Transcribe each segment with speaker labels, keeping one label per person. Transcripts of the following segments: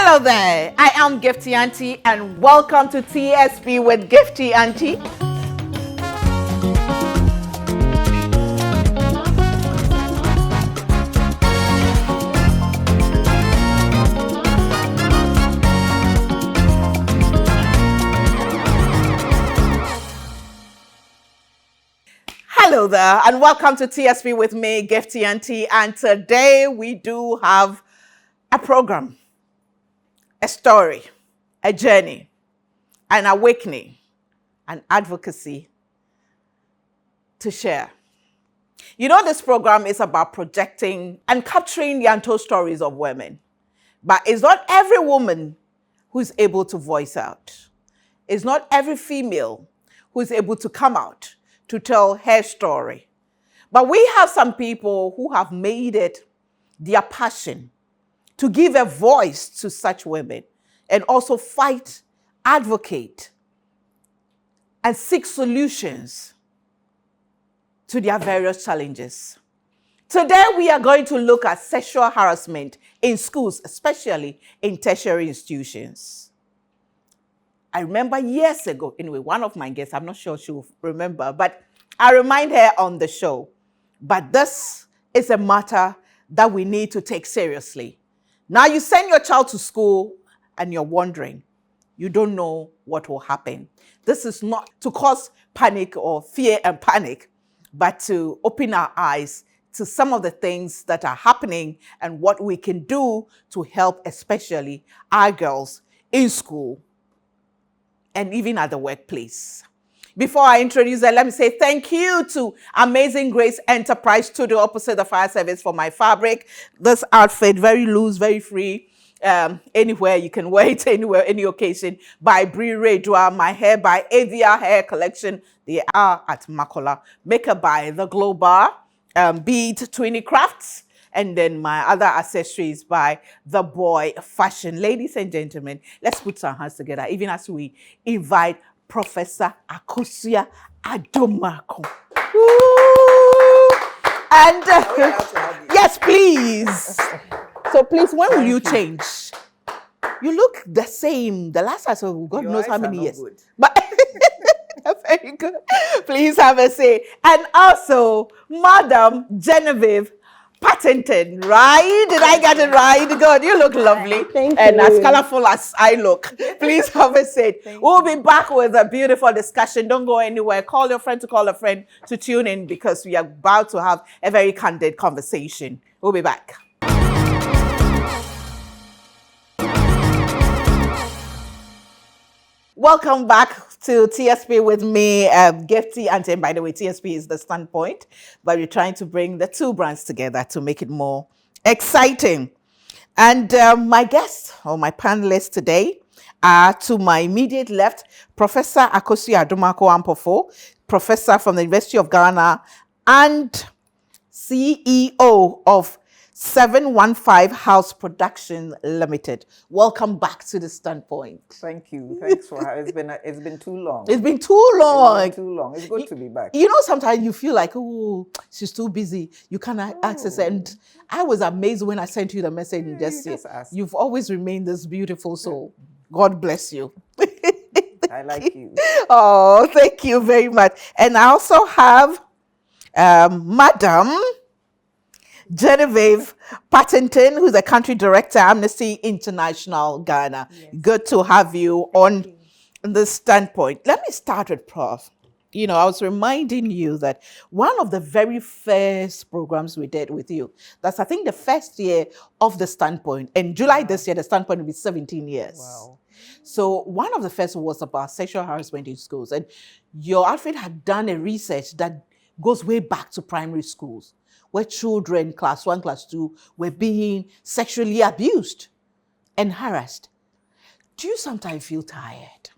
Speaker 1: Hello there, I am Gifty Auntie and welcome to TSP with Gifty Auntie. Hello there and welcome to TSP with me, Gifty Auntie, and today we do have a program, a story, a journey, an awakening, an advocacy to share. You know, this program is about projecting and capturing the untold stories of women, but it's not every woman who's able to voice out. It's not every female who's able to come out to tell her story. But we have some people who have made it their passion to give a voice to such women and also fight, advocate, and seek solutions to their various challenges. Today, we are going to look at sexual harassment in schools, especially in tertiary institutions. I remember years ago, anyway, one of my guests, I'm not sure she'll remember, but I remind her on the show. But this is a matter that we need to take seriously. Now you send your child to school and you're wondering, you don't know what will happen. This is not to cause panic or fear and panic, but to open our eyes to some of the things that are happening and what we can do to help especially our girls in school and even at the workplace. Before I introduce her, let me say thank you to Amazing Grace Enterprise Studio opposite the fire service for my fabric. This outfit, very loose, very free. Anywhere you can wear it, anywhere, any occasion. By Brie Redwa, my hair by Avia Hair Collection. They are at Makola. Makeup by The Global, Beat 20 Crafts. And then my other accessories by The Boy Fashion. Ladies and gentlemen, let's put our hands together, even as we invite Professor Akosia Adamu. And yes, please. So please, when will you change? You look the same. The last I saw, God knows how many years. But very good. Please have a say. And also, Madam Genevieve Patented, right? Did I get it right? Good, you look lovely.
Speaker 2: Thank
Speaker 1: and
Speaker 2: you.
Speaker 1: As colorful as I look. Please have a seat. We'll be back with a beautiful discussion. Don't go anywhere. Call your friend to call a friend to tune in because we are about to have a very candid conversation. We'll be back. Welcome back to TSP with me, Gifty, and by the way, TSP is the standpoint, but we're trying to bring the two brands together to make it more exciting. And my guests, or my panelists today, are to my immediate left, Professor Akosia Adamu, Professor from the University of Ghana and CEO of 715 House Production Limited. Welcome back to the standpoint.
Speaker 3: Thank you. Thanks for having. It's been too long.
Speaker 1: It's been too long.
Speaker 3: It's been too long. It's good to be back.
Speaker 1: You know, sometimes you feel like, oh, she's too busy. You cannot access it. And I was amazed when I sent you the message and just said, you've always remained this beautiful soul. God bless you.
Speaker 3: I like you.
Speaker 1: Oh, thank you very much. And I also have Madam Genevieve Patenton, who's the country director, Amnesty International, Ghana. Yes. Good to have you on this standpoint. Let me start with Prof. You know, I was reminding you that one of the very first programs we did with you, that's I think the first year of the standpoint. In July this year, the standpoint will be 17 years.
Speaker 3: Wow.
Speaker 1: So one of the first was about sexual harassment in schools. And your outfit had done a research that goes way back to primary schools, where children, class 1, class 2, were being sexually abused and harassed. Do you sometimes feel tired?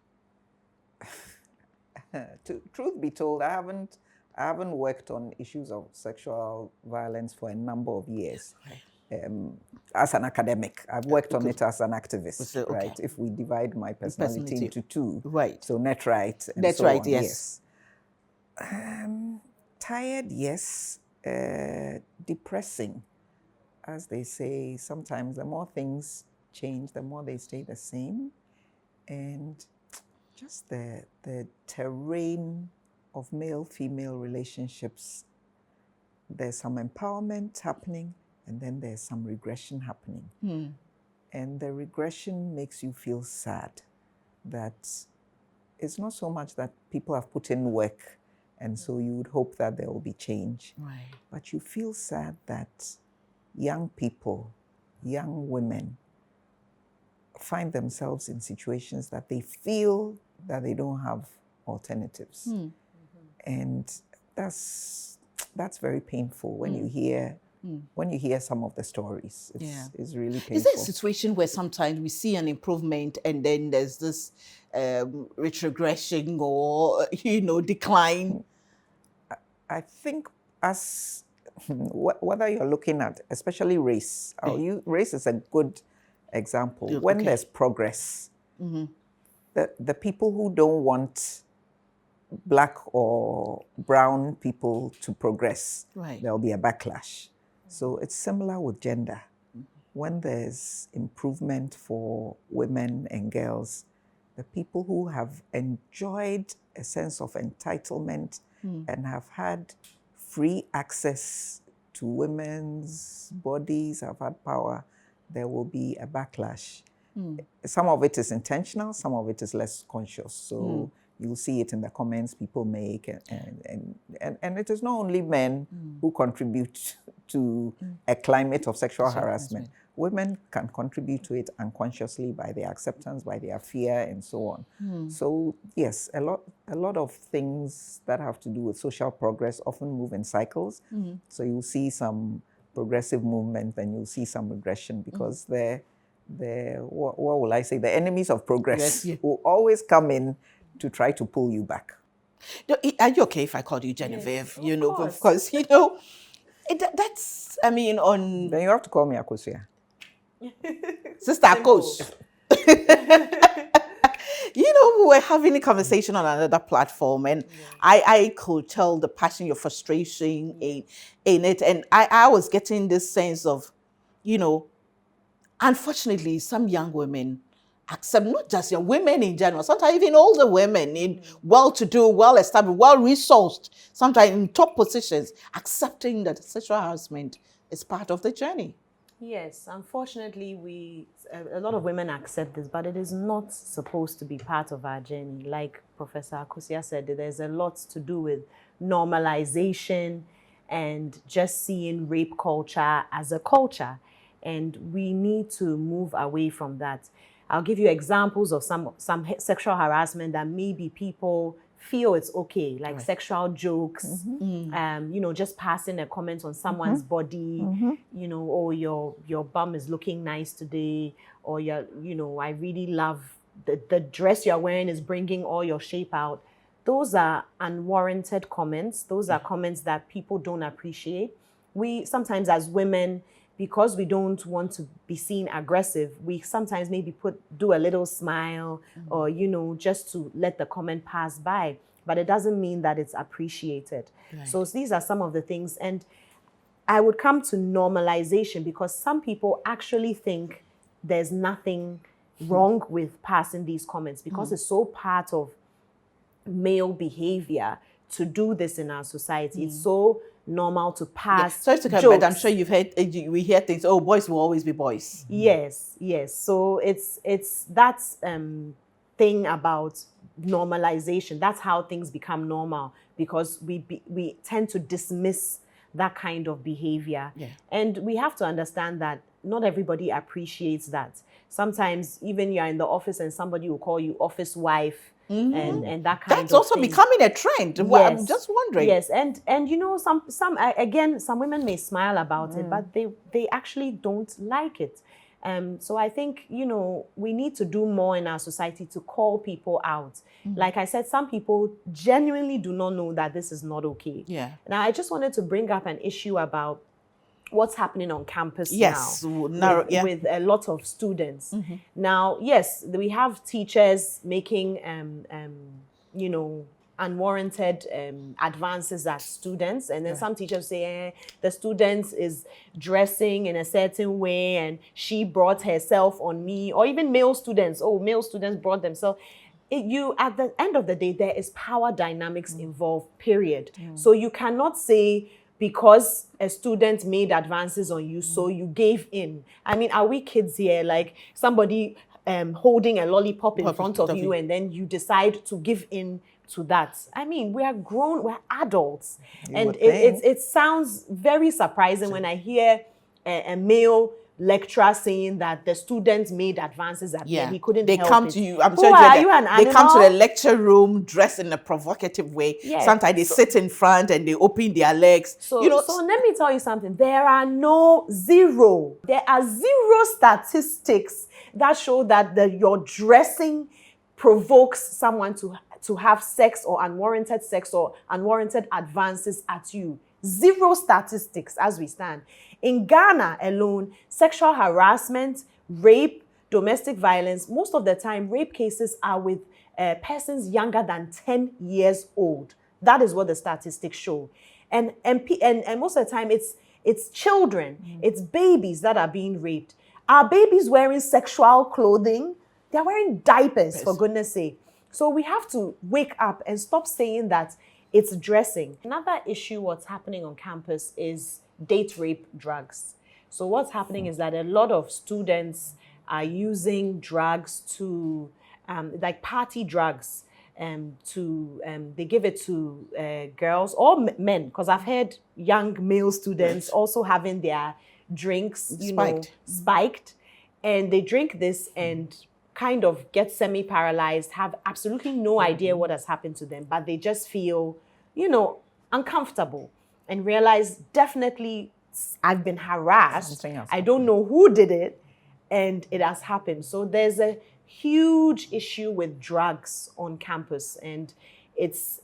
Speaker 3: Truth be told, I haven't worked on issues of sexual violence for a number of years. Right. As an academic, I've worked on it as an activist, okay. Right? If we divide my personality into two.
Speaker 1: Right.
Speaker 3: So net right and
Speaker 1: net
Speaker 3: so
Speaker 1: right,
Speaker 3: on.
Speaker 1: yes.
Speaker 3: Tired, yes. Depressing, as they say. Sometimes the more things change, the more they stay the same. And just the terrain of male-female relationships, there's some empowerment happening, and then there's some regression happening. And the regression makes you feel sad that it's not so much that people have put in work, and so you would hope that there will be change.
Speaker 1: Right.
Speaker 3: But you feel sad that young people, young women, find themselves in situations that they feel that they don't have alternatives. And that's very painful when you hear some of the stories. It's really painful.
Speaker 1: Is there a situation where sometimes we see an improvement and then there's this retrogression or, decline?
Speaker 3: I think as whether you're looking at, especially race, race is a good example. When there's progress, the people who don't want Black or brown people to progress, there'll be a backlash. So it's similar with gender. When there's improvement for women and girls, the people who have enjoyed a sense of entitlement and have had free access to women's bodies, have had power, there will be a backlash. Some of it is intentional, some of it is less conscious. So you'll see it in the comments people make, and it is not only men who contribute to a climate of sexual harassment. Women can contribute to it unconsciously by their acceptance, by their fear, and so on. So yes, a lot of things that have to do with social progress often move in cycles. So you'll see some progressive movement, then you'll see some regression, because what will I say? The enemies of progress will always come in to try to pull you back.
Speaker 1: Are you okay if I call you Genevieve?
Speaker 2: Yes,
Speaker 1: of course, that's, on...
Speaker 3: Then you have to call me Akosia.
Speaker 1: Sister Akos. We were having a conversation on another platform, and I could tell the passion, your frustration in it. And I was getting this sense of, unfortunately, some young women accept, not just young women in general, sometimes even older women in well-to-do, well-established, well-resourced, sometimes in top positions, accepting that sexual harassment is part of the journey.
Speaker 2: Yes, unfortunately, a lot of women accept this, but it is not supposed to be part of our journey. Like Professor Akosia said, there's a lot to do with normalization and just seeing rape culture as a culture. And we need to move away from that. I'll give you examples of some sexual harassment that maybe people feel it's okay, like sexual jokes, just passing a comment on someone's body, or your bum is looking nice today, or I really love the dress you're wearing is bringing all your shape out. Those are unwarranted comments. Those are comments that people don't appreciate. We sometimes, as women, because we don't want to be seen aggressive, we sometimes maybe do a little smile or, just to let the comment pass by. But it doesn't mean that it's appreciated. Right. So these are some of the things. And I would come to normalization, because some people actually think there's nothing wrong with passing these comments, because it's so part of male behavior to do this in our society. It's so normal to pass.
Speaker 1: Sorry to come, but I'm sure you've heard, we hear things, boys will always be boys.
Speaker 2: Yes. So it's that thing about normalization. That's how things become normal, because we tend to dismiss that kind of behavior. Yeah. And we have to understand that not everybody appreciates that. Sometimes even you're in the office and somebody will call you office wife, and that kind of thing.
Speaker 1: That's also becoming a trend. Yes. Well, I'm just wondering.
Speaker 2: Yes, and some women may smile about it, but they actually don't like it. So I think, we need to do more in our society to call people out. Like I said, some people genuinely do not know that this is not okay. Yeah. Now, I just wanted to bring up an issue about what's happening on campus now with a lot of students. Now, yes, we have teachers making, unwarranted advances at students, and then some teachers say the student is dressing in a certain way and she brought herself on me, or even male students brought themselves. At the end of the day, there is power dynamics involved, period. So you cannot say because a student made advances on you, so you gave in. I mean, are we kids here? Like somebody holding a lollipop in front of you and then you decide to give in to that. I mean, we are grown, we're adults. And it sounds very surprising when I hear a male lecturer saying that the students made advances at him. He couldn't help it.
Speaker 1: They come to you. I'm
Speaker 2: Who
Speaker 1: sure
Speaker 2: are you, an
Speaker 1: they come to
Speaker 2: animal?
Speaker 1: the lecture room dressed in a provocative way.
Speaker 2: Yes.
Speaker 1: Sometimes they sit in front and they open their legs.
Speaker 2: So let me tell you something. There are zero statistics that show that your dressing provokes someone to have sex or unwarranted advances at you. Zero statistics as we stand. In Ghana alone, sexual harassment, rape, domestic violence, most of the time rape cases are with persons younger than 10 years old. That is what the statistics show. And most of the time it's children, it's babies that are being raped. Are babies wearing sexual clothing? They're wearing diapers, for goodness sake. So we have to wake up and stop saying that it's dressing. Another issue what's happening on campus is date rape drugs. So what's happening is that a lot of students are using drugs to, like party drugs, they give it to girls or men, because I've heard young male students also having their drinks, spiked, and they drink this and kind of get semi-paralyzed, have absolutely no idea what has happened to them, but they just feel, uncomfortable and realize definitely I've been harassed. I don't know who did it, and it has happened. So there's a huge issue with drugs on campus, and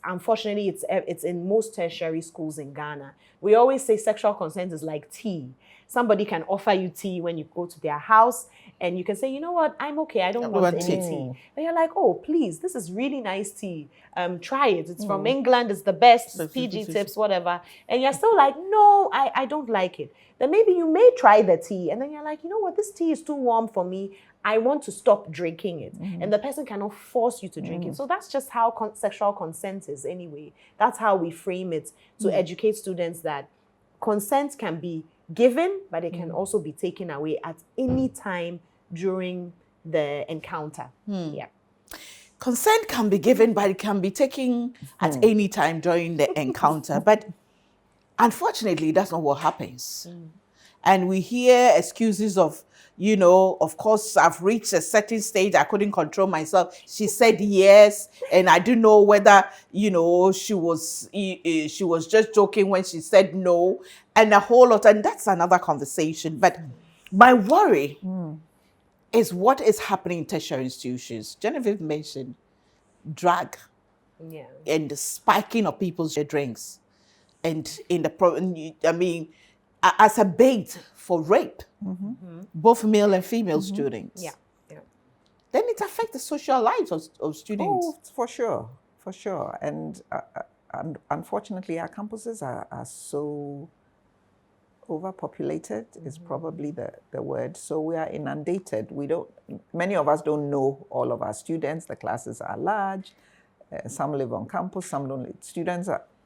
Speaker 2: unfortunately it's in most tertiary schools in Ghana. We always say sexual consent is like tea. Somebody can offer you tea when you go to their house, and you can say, you know what, I'm okay, I don't want any tea. And you're like, oh, please, this is really nice tea. Try it. It's from England. It's the best. It's PG tips, whatever. And you're still like, no, I don't like it. Then maybe you may try the tea, and then you're like, you know what, this tea is too warm for me. I want to stop drinking it. And the person cannot force you to drink it. So that's just how sexual consent is anyway. That's how we frame it to educate students that consent can be given, but it can also be taken away at any time during the encounter. Yeah.
Speaker 1: Consent can be given, but it can be taken at any time during the encounter. But unfortunately, that's not what happens. And we hear excuses of, of course, I've reached a certain stage, I couldn't control myself. She said yes, and I don't know whether, she was just joking when she said no, and a whole lot. And that's another conversation. But my worry is what is happening in tertiary institutions. Genevieve mentioned drug and the spiking of people's drinks, and as a bait for rape, both male and female students. Then it affects the social lives of students.
Speaker 3: Oh, for sure. And unfortunately, our campuses are so overpopulated is probably the word. So we are inundated. Many of us don't know all of our students. The classes are large. Some live on campus, some don't live.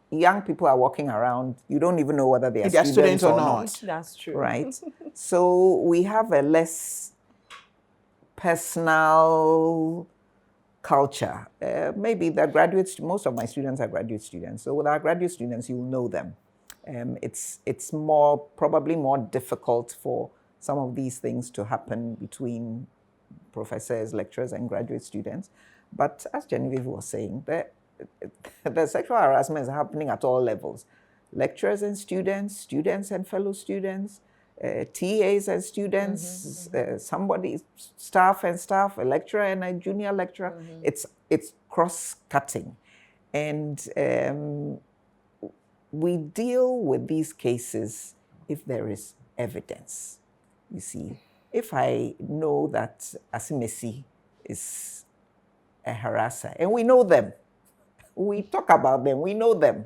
Speaker 3: Young people are walking around. You don't even know whether they are students or not.
Speaker 2: That's true.
Speaker 3: Right? So we have a less personal culture. Maybe the graduates, most of my students are graduate students. So with our graduate students, you'll know them. It's probably more difficult for some of these things to happen between professors, lecturers, and graduate students. But as Genevieve was saying, the sexual harassment is happening at all levels. Lecturers and students, students and fellow students, TAs and students, staff and staff, a lecturer and a junior lecturer. It's cross-cutting. And we deal with these cases if there is evidence. You see, if I know that Asimesi is a harasser, and we know them, We talk about them. We know them.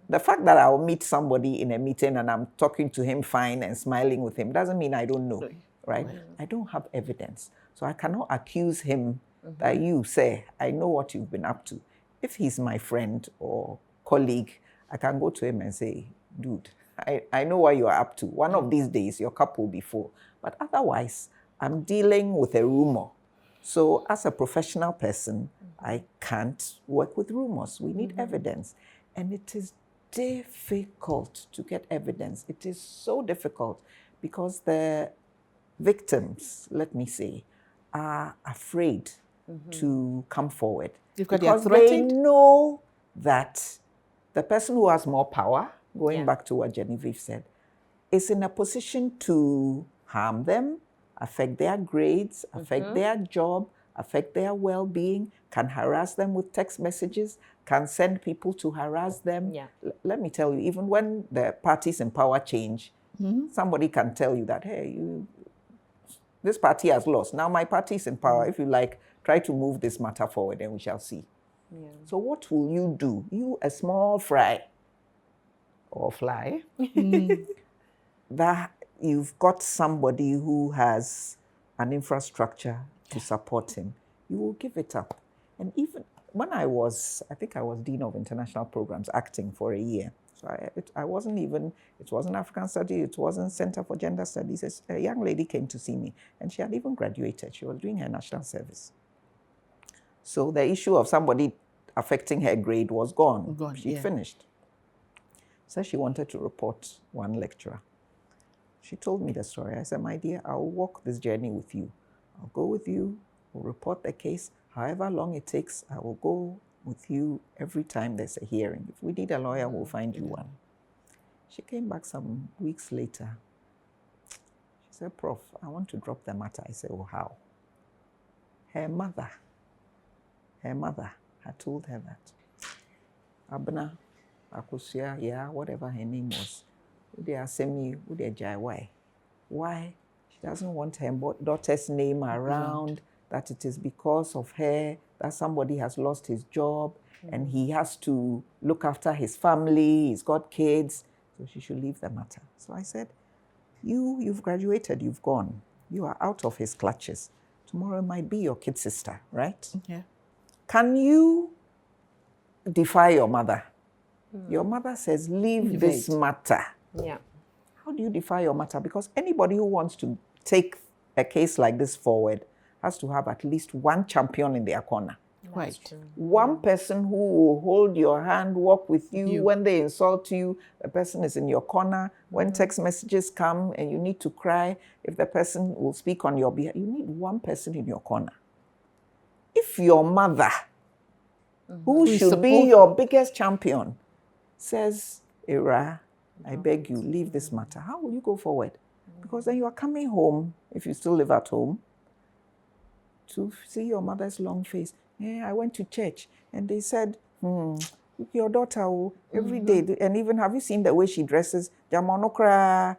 Speaker 3: The fact that I'll meet somebody in a meeting and I'm talking to him fine and smiling with him doesn't mean I don't know, right? I don't have evidence. So I cannot accuse him that you say, I know what you've been up to. If he's my friend or colleague, I can go to him and say, dude, I know what you are up to. One of these days, your cup will be full. But otherwise, I'm dealing with a rumor. So as a professional person, I can't work with rumors. We need evidence. And it is difficult to get evidence. It is so difficult because the victims, let me say, are afraid to come forward. Because they know that the person who has more power, going back to what Genevieve said, is in a position to harm them, affect their grades, affect their job, affect their well-being, can harass them with text messages, can send people to harass them. Let me tell you, even when the parties in power change, somebody can tell you that, hey, this party has lost. Now my party is in power. If you like, try to move this matter forward and we shall see. So what will you do? You, a small fry or fly, that you've got somebody who has an infrastructure to support him, you will give it up. And even when I think I was Dean of International Programs acting for a year. So I wasn't even, it wasn't African Studies, it wasn't Center for Gender Studies. A young lady came to see me and she had even graduated. She was doing her national service. So the issue of somebody affecting her grade was gone. She finished. So she wanted to report one lecturer. She told me the story. I said, my dear, I'll walk this journey with you. I'll go with you, we'll report the case. However long it takes, I will go with you every time there's a hearing. If we need a lawyer, we'll find you one. She came back some weeks later. She said, Prof, I want to drop the matter. I said, oh, how? Her mother had told her that Abna, Akosia, whatever her name was, they are semi, they jai why? Why? She doesn't want her daughter's name around, that it is because of her that somebody has lost his job and he has to look after his family, he's got kids, so she should leave the matter. So I said, you've graduated, you've gone. You are out of his clutches. Tomorrow might be your kid sister, right? Can you defy your mother? Your mother says, leave this matter. How do you defy your matter? Because anybody who wants to take a case like this forward has to have at least one champion in their corner. One person who will hold your hand, walk with you. When they insult you, the person is in your corner. When text messages come and you need to cry, if the person will speak on your behalf, you need one person in your corner. If your mother, who should be your biggest champion, says, Ira, I beg you, leave this matter, how will you go forward? Because then you are coming home, if you still live at home, to see your mother's long face. I went to church and they said, your daughter every day, and even have you seen the way she dresses? Jamonokra.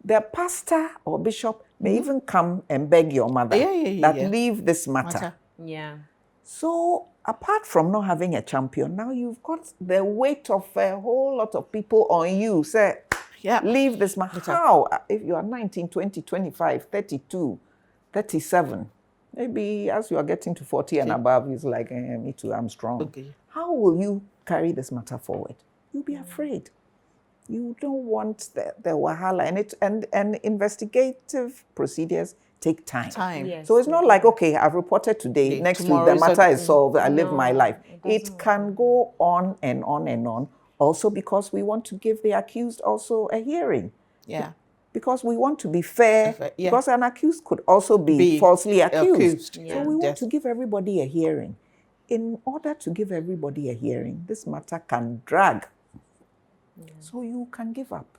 Speaker 3: The pastor or bishop may even come and beg your mother that leave this matter. So apart from not having a champion, now you've got the weight of a whole lot of people on you. Say, leave this matter. How? If you are 19, 20, 25, 32, 37, maybe as you are getting to 40 and above, it's like, me too, I'm strong. How will you carry this matter forward? You'll be afraid. You don't want the wahala. And investigative procedures take time. So it's not like, okay, I've reported today, next week the matter is solved, I live my life. It can go on and on and on. Also because we want to give the accused also a hearing. Because we want to be fair. Because an accused could also be falsely accused. So we want to give everybody a hearing. In order to give everybody a hearing, this matter can drag. So you can give up.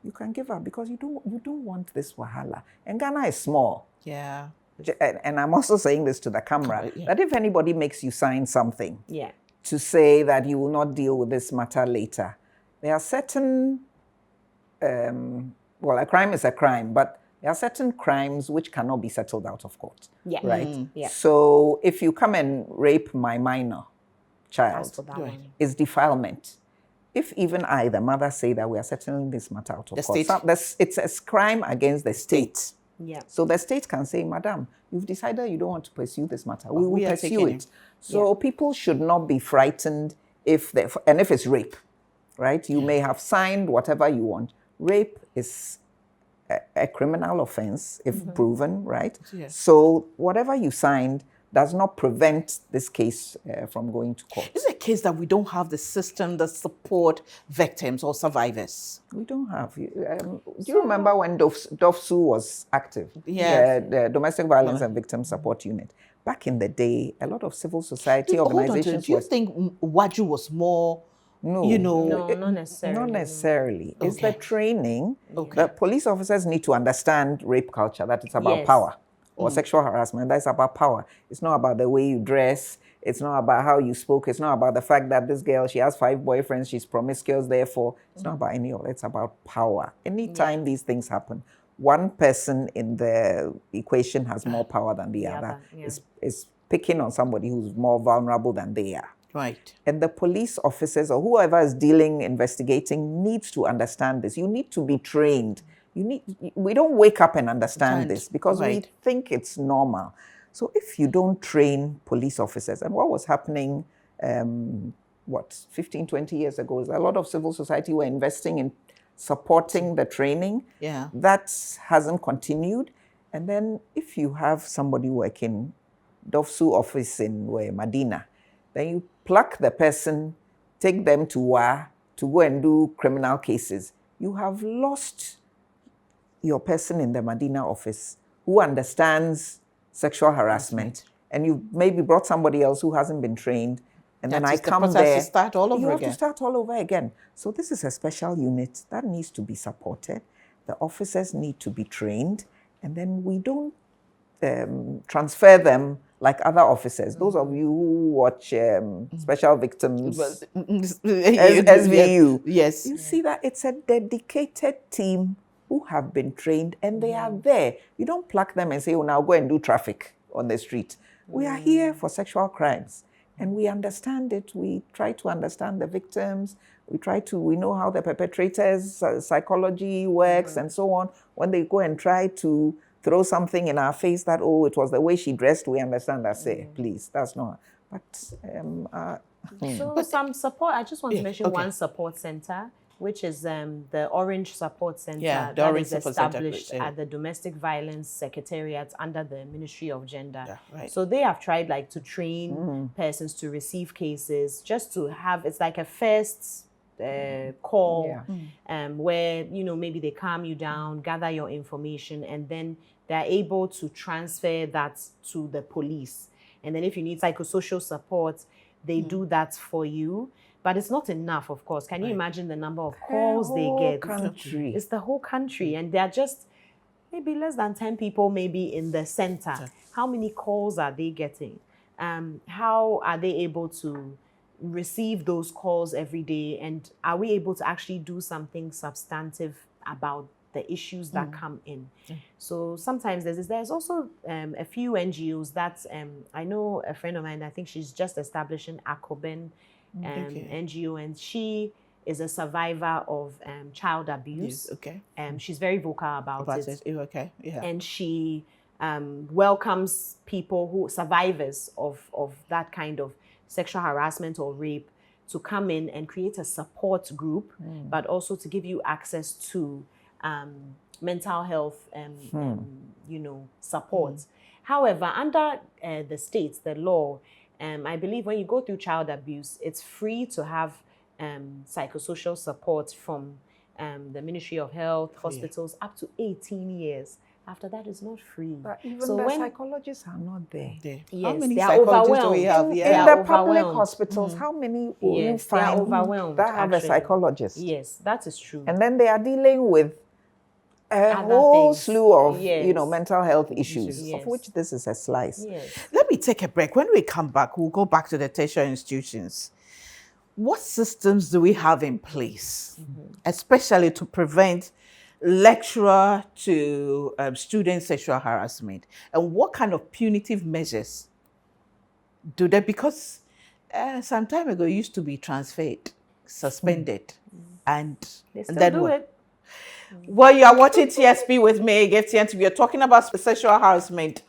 Speaker 3: You can give up because you don't want this wahala. And Ghana is small. And I'm also saying this to the camera, that if anybody makes you sign something to say that you will not deal with this matter later, there are certain, a crime is a crime, but There are certain crimes which cannot be settled out of court.
Speaker 2: Yeah.
Speaker 3: Right?
Speaker 2: Yeah.
Speaker 3: So if you come and rape my minor child,
Speaker 2: As for that one.
Speaker 3: it's defilement. If even I, the mother, say that we are settling this matter out of
Speaker 1: The
Speaker 3: court,
Speaker 1: state.
Speaker 3: it's a crime against the state.
Speaker 2: Yeah.
Speaker 3: So the state can say, Madam, you've decided you don't want to pursue this matter. We will
Speaker 1: are
Speaker 3: pursue
Speaker 1: taking
Speaker 3: it. So people should not be frightened if it's rape, right? You may have signed whatever you want. Rape is a criminal offense if proven, right?
Speaker 1: Yes.
Speaker 3: So whatever you signed does not prevent this case from going to court.
Speaker 1: Is it a case that we don't have the system that support victims or survivors?
Speaker 3: We don't have. Do you remember when DOFSU was active?
Speaker 1: Yes.
Speaker 3: The Domestic Violence and Victim Support Unit. Back in the day, a lot of civil society organizations
Speaker 1: Do you think Waju was more,
Speaker 3: No,
Speaker 2: No, not necessarily.
Speaker 3: Not necessarily. It's the
Speaker 1: Okay.
Speaker 3: training.
Speaker 1: Okay.
Speaker 3: The police officers need to understand rape culture, that it's about
Speaker 2: Yes.
Speaker 3: power, or sexual harassment, that's about power. It's not about the way you dress. It's not about how you spoke. It's not about the fact that this girl, she has 5 boyfriends, she's promiscuous, therefore. It's not about any of it. It's about power. Anytime these things happen, one person in the equation has more power than the other.
Speaker 2: yeah.
Speaker 3: It's picking on somebody who's more vulnerable than they are.
Speaker 1: Right.
Speaker 3: And the police officers or whoever is investigating needs to understand this. You need to be trained. We don't wake up and understand this because we think it's normal. So if you don't train police officers, and what was happening, 15, 20 years ago, is a lot of civil society were investing in supporting the training.
Speaker 1: Yeah.
Speaker 3: That hasn't continued. And then if you have somebody working DOFSU office in Medina, then you pluck the person, take them to WA to go and do criminal cases. You have lost your person in the Medina office who understands sexual harassment, and you maybe brought somebody else who hasn't been trained, and then I come there.
Speaker 1: To start all over
Speaker 3: you have
Speaker 1: again.
Speaker 3: to start all over again. So this is a special unit that needs to be supported. The officers need to be trained, and then we don't transfer them like other officers. Those of you who watch Special Victims, SVU,
Speaker 1: Yes.
Speaker 3: you see that it's a dedicated team who have been trained, and they are there. You don't pluck them and say, oh, now go and do traffic on the street. We are here for sexual crimes, and we understand it. We try to understand the victims. We know how the perpetrators' psychology works and so on. When they go and try to throw something in our face that, oh, it was the way she dressed, we understand that, say, please, that's not. But
Speaker 2: So some support, I just want to mention one support center, which is the Orange Support Center that is established at the Domestic Violence Secretariat under the Ministry of Gender.
Speaker 1: Yeah, right.
Speaker 2: So they have tried to train persons to receive cases, just to have, it's like a first call where, maybe they calm you down, gather your information, and then they're able to transfer that to the police. And then if you need psychosocial support, they do that for you. But it's not enough, of course. Can you imagine the number of calls they get?
Speaker 3: Country.
Speaker 2: It's the whole country. And they're just maybe less than 10 people maybe in the center. How many calls are they getting? How are they able to receive those calls every day? And are we able to actually do something substantive about the issues that come in? So sometimes there's also a few NGOs that I know a friend of mine, I think she's just establishing Akoben NGO, and she is a survivor of child abuse. She's very vocal about it. And she welcomes people survivors of that kind of sexual harassment or rape to come in and create a support group, but also to give you access to mental health support. However, under the states, the law, I believe when you go through child abuse, it's free to have psychosocial support from the Ministry of Health, hospitals, up to 18 years. After that, it's not free.
Speaker 3: But even the psychologists are not there.
Speaker 1: Yes,
Speaker 3: how many
Speaker 1: psychologists do we have?
Speaker 3: In the public hospitals, how many will you find that have a psychologist?
Speaker 2: Yes, that is true.
Speaker 3: And then they are dealing with a whole slew of mental health issues, of which this is a slice.
Speaker 1: Let me take a break. When we come back, we'll go back to the tertiary institutions. What systems do we have in place, especially to prevent lecturer to student sexual harassment, and what kind of punitive measures do they? Because some time ago it used to be transferred, suspended, and
Speaker 2: They still
Speaker 1: then
Speaker 2: do
Speaker 1: what?
Speaker 2: it.
Speaker 1: Well, you are watching TSP with me, Gifty, and we are talking about sexual harassment,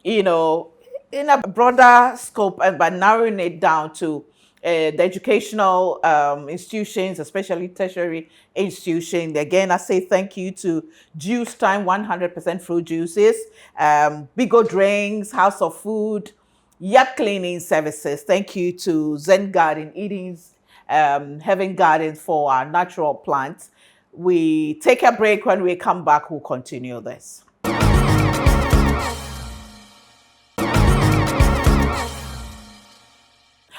Speaker 1: in a broader scope, and by narrowing it down to the educational institutions, especially tertiary institutions. Again, I say thank you to Juice Time 100% fruit juices, Bigo Drinks, House of Food, Yacht Cleaning Services. Thank you to Zen Garden, Eden's Heaven Garden for our natural plants. We take a break. When we come back, we'll continue this.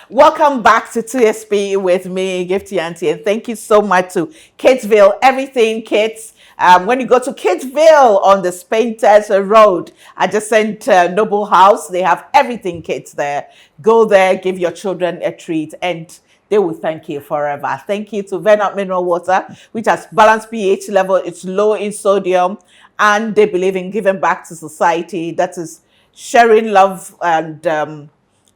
Speaker 1: Welcome back to TSP with me, Gifty Auntie, and thank you so much to Kidsville, Everything Kids. When you go to Kidsville on the Painters Road, adjacent Noble House, they have Everything Kids there. Go there, give your children a treat, and they will thank you forever. Thank you to Venant Mineral Water, which has balanced pH level. It's low in sodium, and they believe in giving back to society. That is sharing love and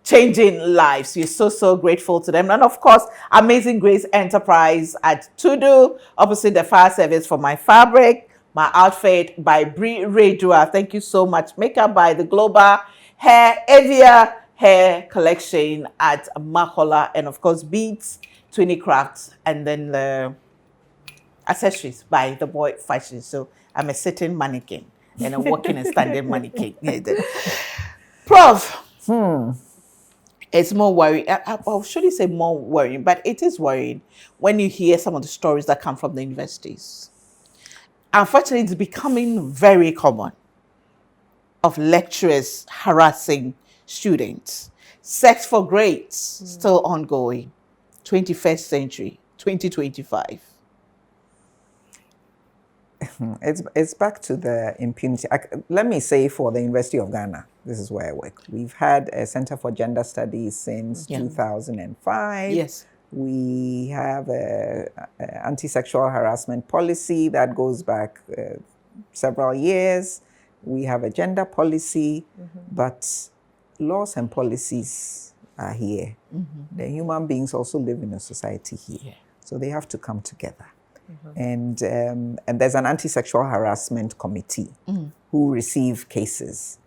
Speaker 1: changing lives. We're so grateful to them. And of course, Amazing Grace Enterprise at Tudu, opposite the fire service, for my fabric, my outfit by Brie Redua. Thank you so much. Makeup by the Global Hair Avia Hair Collection at Makola, and of course Beats, 20 Crafts, and then the accessories by The Boy Fashion. So I'm a sitting mannequin and a walking and standing mannequin. Prof, it's more worrying. I shouldn't say more worrying, but it is worrying when you hear some of the stories that come from the universities. Unfortunately, it's becoming very common of lecturers harassing students. Sex for grades, still ongoing. 21st century, 2025.
Speaker 3: It's back to the impunity. Let me say, for the University of Ghana, this is where I work. We've had a Center for Gender Studies since 2005.
Speaker 1: Yes.
Speaker 3: We have a anti-sexual harassment policy that goes back several years. We have a gender policy, but laws and policies are here. The human beings also live in a society here. So they have to come together. And there's an anti-sexual harassment committee who receive cases.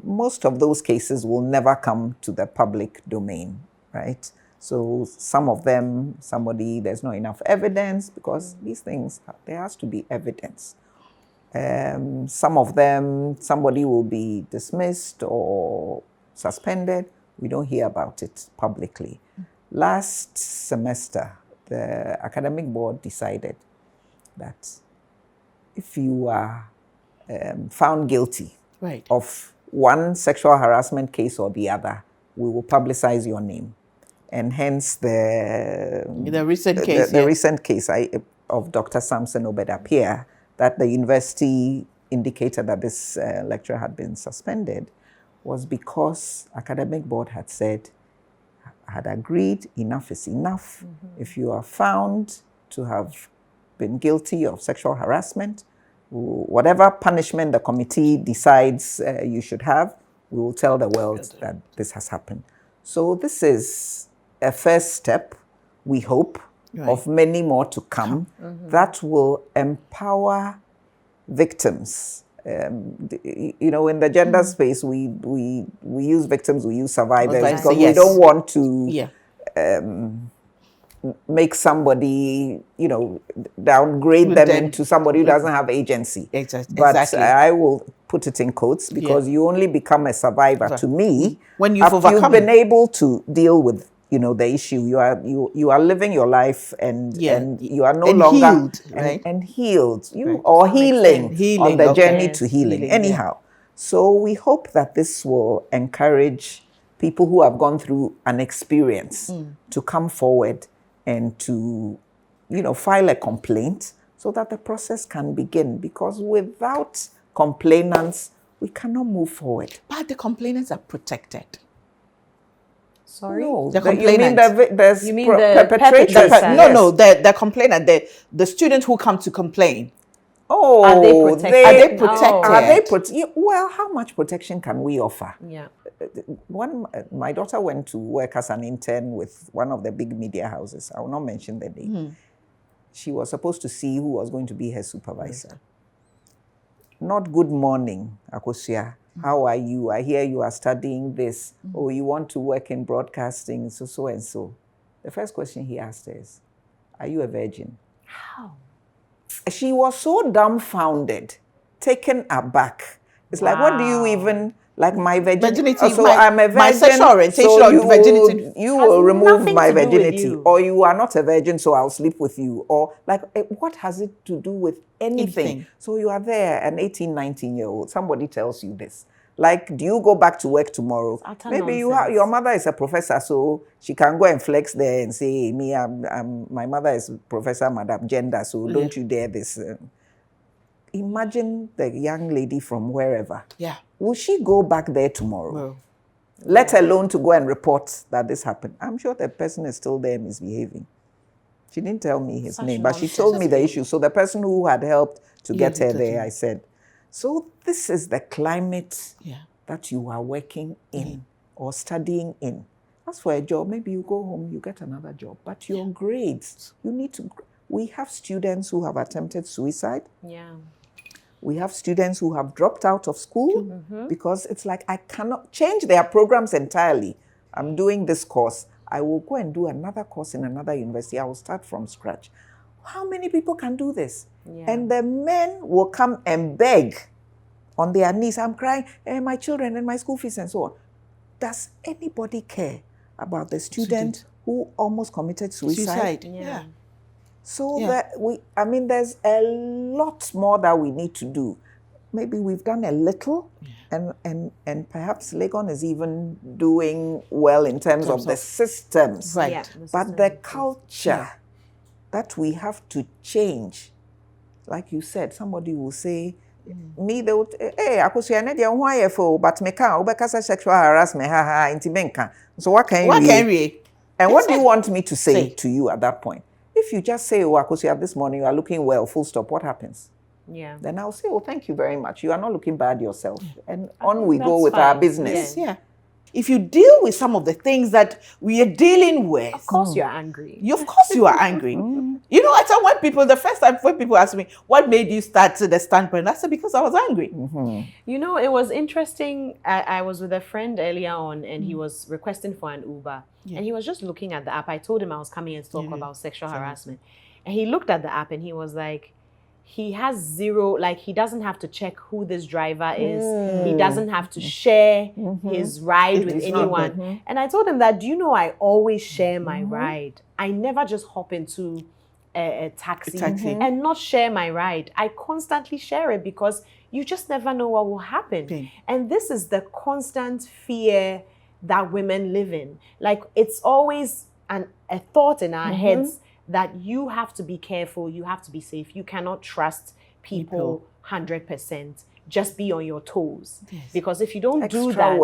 Speaker 3: Most of those cases will never come to the public domain, right? So some of them, there's not enough evidence, because these things, there has to be evidence. Some of them, somebody will be dismissed or suspended. We don't hear about it publicly. Last semester, the academic board decided that if you are found guilty of one sexual harassment case or the other, we will publicize your name. And hence the recent case, recent case of Dr. Samson Obedapia, that the university indicated that this lecturer had been suspended, was because academic board had agreed enough is enough. If you are found to have been guilty of sexual harassment, whatever punishment the committee decides you should have, we will tell the world that this has happened. So this is a first step, we hope, of many more to come, that will empower victims. You know, in the gender space, we use victims, we use survivors, because we don't want to make somebody, you know, downgrade them into somebody who doesn't have agency. But I will put it in quotes, because you only become a survivor to me
Speaker 1: when you've
Speaker 3: been able to deal with, you know, the issue. You are living your life, and you are no longer
Speaker 1: healed,
Speaker 3: and healed. Or healing on the journey to healing. Anyhow, so we hope that this will encourage people who have gone through an experience to come forward and to, you know, file a complaint, so that the process can begin. Because without complainants, we cannot move forward.
Speaker 1: But the complainants are protected.
Speaker 2: Sorry?
Speaker 3: No,
Speaker 1: the
Speaker 3: complainant.
Speaker 2: You mean the perpetrators?
Speaker 1: No, the complainant, the students who come to complain,
Speaker 3: Oh,
Speaker 2: Are they protected?
Speaker 1: Are they protected?
Speaker 3: Are they well, how much protection can we offer?
Speaker 2: Yeah.
Speaker 3: My daughter went to work as an intern with one of the big media houses. I will not mention the name. She was supposed to see who was going to be her supervisor. Not good morning, Akosia. How are you? I hear you are studying this. Oh, you want to work in broadcasting, so and so. The first question he asked her is, are you a virgin?
Speaker 2: How?
Speaker 3: She was so dumbfounded, taken aback. It's like, what do you even, like my virginity? So I'm a virgin,
Speaker 1: my sexual orientation
Speaker 3: so
Speaker 1: or virginity
Speaker 3: you will remove
Speaker 2: nothing
Speaker 3: my
Speaker 2: to do with
Speaker 3: virginity.
Speaker 2: you.
Speaker 3: Or you are not a virgin, so I'll sleep with you. Or like, what has it to do with anything? So you are there, an 18, 19-year-old. Somebody tells you this. Like, do you go back to work tomorrow? Maybe your mother is a professor, so she can go and flex there and say, my mother is Professor Madam Gender, so don't you dare this. Imagine the young lady from wherever.
Speaker 1: Yeah.
Speaker 3: Will she go back there tomorrow? Let alone to go and report that this happened. I'm sure the person is still there misbehaving. She didn't tell me his name, but she told me the issue. So the person who had helped to get her there, I said, so this is the climate that you are working in or studying in. As for a job, maybe you go home, you get another job. But your grades, you need to... We have students who have attempted suicide.
Speaker 2: Yeah.
Speaker 3: We have students who have dropped out of school because it's like, I cannot change their programs entirely. I'm doing this course. I will go and do another course in another university. I will start from scratch. How many people can do this?
Speaker 2: Yeah.
Speaker 3: And the men will come and beg on their knees. I'm crying, my children and my school fees and so on. Does anybody care about the student who almost committed suicide?
Speaker 2: Yeah.
Speaker 3: So that there's a lot more that we need to do. Maybe we've done a little, and perhaps Legon is even doing well in terms of the systems.
Speaker 1: Right.
Speaker 2: Yeah,
Speaker 3: But the culture that we have to change, like you said, somebody will say, me, they would, hey, Akosia, I don't want for, but me can, ubekasa sexual harassment, inti menka. So what can we? And what do you want me to say to you at that point? If you just say, oh, Akosia, this morning you are looking well, full stop, what happens?
Speaker 2: Yeah.
Speaker 3: Then I'll say, oh, thank you very much. You are not looking bad yourself. And on we go with our business.
Speaker 1: Yeah. If you deal with some of the things that we are dealing with,
Speaker 2: of course you're angry.
Speaker 1: Of course you are angry. You know, I tell when people, the first time when people ask me, what made you start to the standpoint? I said, because I was angry.
Speaker 2: You know, it was interesting. I was with a friend earlier on and he was requesting for an Uber. And he was just looking at the app. I told him I was coming in to talk about sexual harassment. And he looked at the app and he was like, he has zero, like he doesn't have to check who this driver is. He doesn't have to share his ride with anyone. And I told him that, do you know, I always share my ride. I never just hop into a taxi and not share my ride. I constantly share it because you just never know what will happen. And this is the constant fear that women live in. Like, it's always a thought in our heads that you have to be careful, you have to be safe. You cannot trust people 100%. Just be on your toes. Because if you don't do that,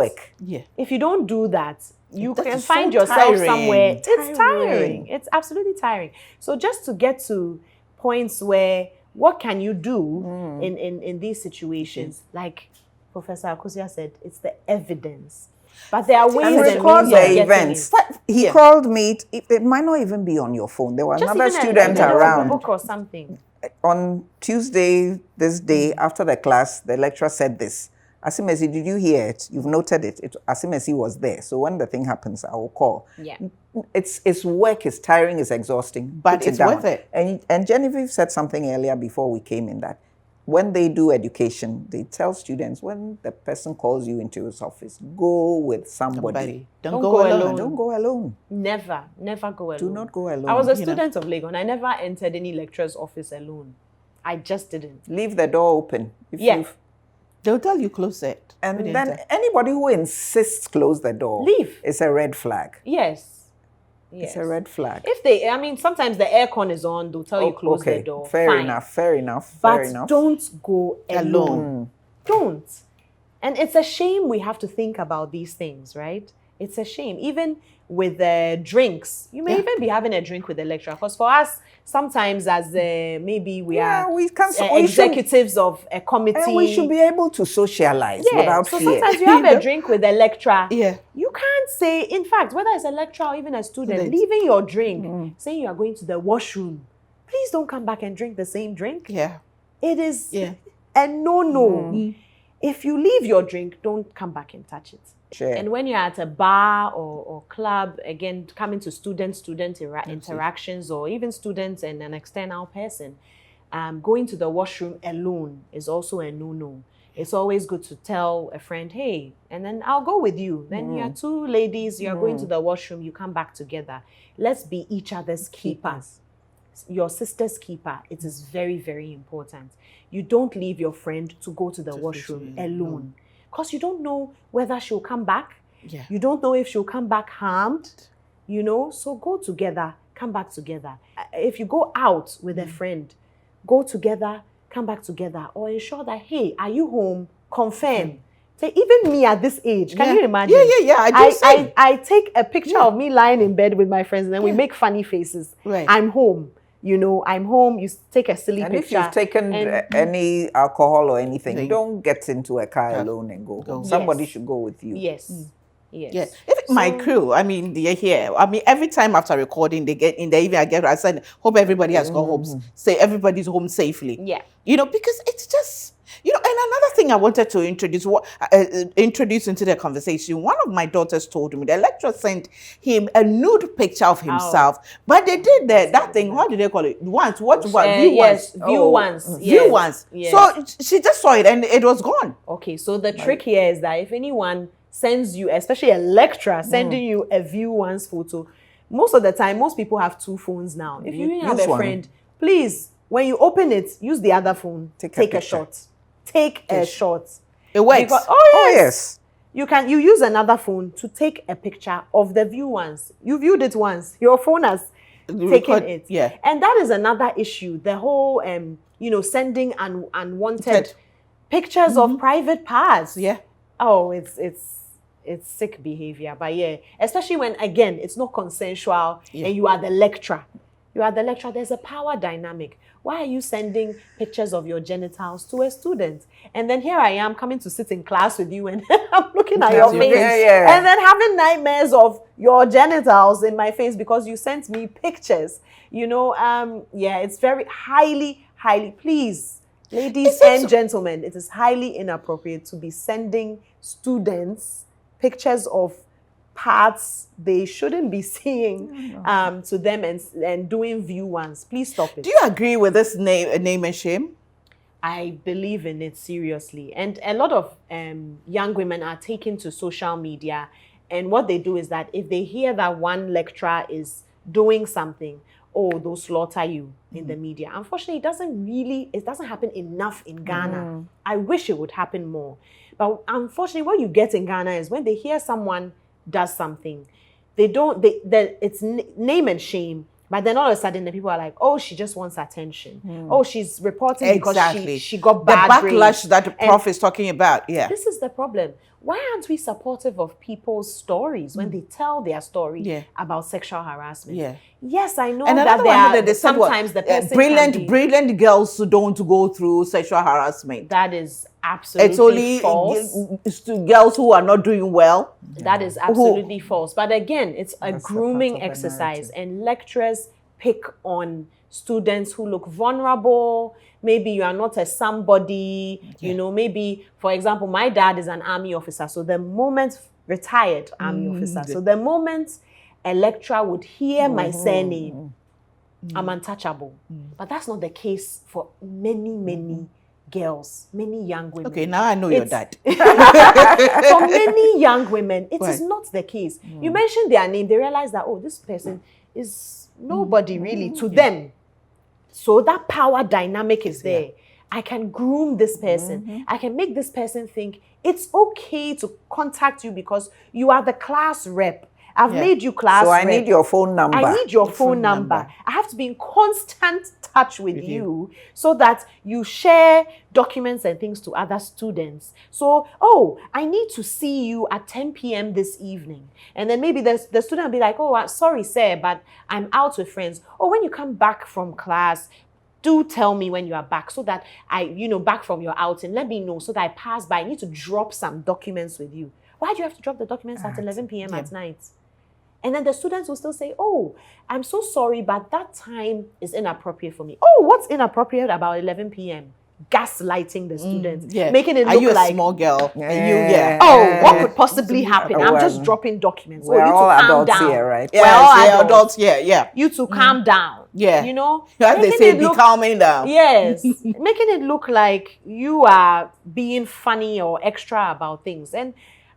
Speaker 2: if you don't do that, you can find yourself somewhere. It's tiring. It's absolutely tiring. So just to get to points where, what can you do in these situations? Like Professor Akosia said, it's the evidence. But there are ways and means of getting it.
Speaker 3: He called me. It might not even be on your phone. There was
Speaker 2: Just
Speaker 3: another student around.
Speaker 2: A book or something.
Speaker 3: On Tuesday, this day, after the class, the lecturer said this. Asimesi, did you hear it? You've noted it. Asimesi was there. So when the thing happens, I will call.
Speaker 2: Yeah.
Speaker 3: It's work, it's tiring, it's exhausting.
Speaker 1: But it's worth it.
Speaker 3: And Genevieve said something earlier before we came in that when they do education, they tell students, when the person calls you into his office, go with somebody.
Speaker 1: Don't go alone.
Speaker 3: Don't go alone.
Speaker 2: Never go alone.
Speaker 3: Do not go alone.
Speaker 2: I was a student of Legon. I never entered any lecturer's office alone. I just didn't.
Speaker 3: Leave the door open.
Speaker 1: They'll tell you close it.
Speaker 3: And then anybody who insists close the door,
Speaker 2: leave.
Speaker 3: It's a red flag.
Speaker 2: Yes.
Speaker 3: It's a red flag.
Speaker 2: If sometimes the aircon is on, they'll tell you close the door.
Speaker 3: Fair enough.
Speaker 2: But don't go alone. Don't. And it's a shame we have to think about these things, right? It's a shame. Even with drinks, you may even be having a drink with the lecturer. Because for us, sometimes as maybe we are executives of a committee.
Speaker 3: And we should be able to socialize without fear.
Speaker 2: So sometimes you have a drink with a lecturer.
Speaker 1: Yeah.
Speaker 2: You can't say, in fact, whether it's a lecturer or even a student, leaving your drink, saying you are going to the washroom, please don't come back and drink the same drink.
Speaker 1: Yeah.
Speaker 2: It is a no. If you leave your drink, don't come back and touch it.
Speaker 3: Sure.
Speaker 2: And when you're at a bar or club, again, coming to student-student interactions, or even students and an external person, going to the washroom alone is also a no-no. It's always good to tell a friend, hey, and then I'll go with you. Then you're two ladies, you're going to the washroom, you come back together. Let's be each other's keepers. Your sister's keeper. It is very, very important. You don't leave your friend to go to the washroom alone. Because you don't know whether she'll come back. Yeah. You don't know if she'll come back harmed, So go together, come back together. If you go out with a friend, go together, come back together, or ensure that, hey, are you home? Confirm. Say, even me at this age, can you imagine?
Speaker 1: Yeah.
Speaker 2: I take a picture of me lying in bed with my friends, and then we make funny faces.
Speaker 1: Right.
Speaker 2: I'm home. I'm home, you take a silly picture.
Speaker 3: And if you've taken any alcohol or anything, don't get into a car alone and go home. Somebody should go with you.
Speaker 2: Yes.
Speaker 1: Even my crew, they're here. Every time after recording, they get in the evening, I said, hope everybody has gone home. Say everybody's home safely.
Speaker 2: Yeah.
Speaker 1: Because it's just, and another thing I wanted to introduce into the conversation, one of my daughters told me the lecturer sent him a nude picture of himself, but they did that thing, what do they call it? View once.
Speaker 2: View once.
Speaker 1: View once. Yes. So she just saw it and it was gone.
Speaker 2: Okay, so the trick here is that if anyone sends you, especially a lecturer, sending you a view once photo, most of the time, most people have two phones now. If you have a friend, please, when you open it, use the other phone. Take a shot. Take a shot.
Speaker 1: It works.
Speaker 2: Because, yes. You use another phone to take a picture of the view once. You viewed it once. Your phone has taken it.
Speaker 1: Yeah.
Speaker 2: And that is another issue. The whole, sending unwanted pictures of private parts.
Speaker 1: Yeah.
Speaker 2: Oh, it's sick behavior. But especially when, again, it's not consensual and you are the lecturer. There's a power dynamic. Why are you sending pictures of your genitals to a student? And then here I am coming to sit in class with you and I'm looking at your face. And then having nightmares of your genitals in my face because you sent me pictures. It's very highly, please, ladies and gentlemen, it is highly inappropriate to be sending students pictures of parts they shouldn't be seeing to them and doing view ones. Please stop it.
Speaker 1: Do you agree with this name and shame?
Speaker 2: I believe in it seriously. And a lot of young women are taken to social media, and what they do is that if they hear that one lecturer is doing something, they'll slaughter you in the media. Unfortunately, it doesn't happen enough in Ghana. I wish it would happen more. But unfortunately, what you get in Ghana is when they hear someone does something, it's name and shame, but then all of a sudden the people are like, she just wants attention. She's reporting because she got bad grades.
Speaker 1: The backlash that the Prof is talking about. Yeah.
Speaker 2: This is the problem. Why aren't we supportive of people's stories when they tell their story about sexual harassment? Yeah. Yes, I know that sometimes the person
Speaker 1: brilliant girls who don't go through sexual harassment.
Speaker 2: That is absolutely false.
Speaker 1: It's only girls who are not doing well.
Speaker 2: That is absolutely false. But again, it's a grooming exercise, and lecturers pick on students who look vulnerable. Maybe you are not a somebody, maybe, for example, my dad is an army officer. So the moment, retired army officer. So the moment a lecturer would hear my surname, I'm untouchable. But that's not the case for many girls, many young women.
Speaker 1: Okay, now I know your dad.
Speaker 2: For many young women, it is not the case. You mention their name, they realize that, this person is nobody really to them. So that power dynamic is there. I can groom this person. I can make this person think it's okay to contact you because you are the class rep. I've made you class rep.
Speaker 3: So I need your phone number.
Speaker 2: I need your phone number. I have to be in constant touch with you so that you share documents and things to other students. So, oh, I need to see you at 10 p.m. this evening. And then maybe the student will be like, oh, sorry, sir, but I'm out with friends. Or when you come back from class, do tell me when you are back so that back from your outing, let me know so that I pass by. I need to drop some documents with you. Why do you have to drop the documents at 11 p.m. at night? And then the students will still say, oh, I'm so sorry, but that time is inappropriate for me. Oh, what's inappropriate about 11 p.m.? Gaslighting the students, making it look like...
Speaker 1: Are you a small girl?
Speaker 2: What could possibly happen? I'm just dropping documents.
Speaker 3: We're all adults here, right?
Speaker 1: We're all adults here,
Speaker 2: You two calm down.
Speaker 1: Yeah.
Speaker 2: You know?
Speaker 1: They say be calming down.
Speaker 2: Yes. Making it look like you are being funny or extra about things. And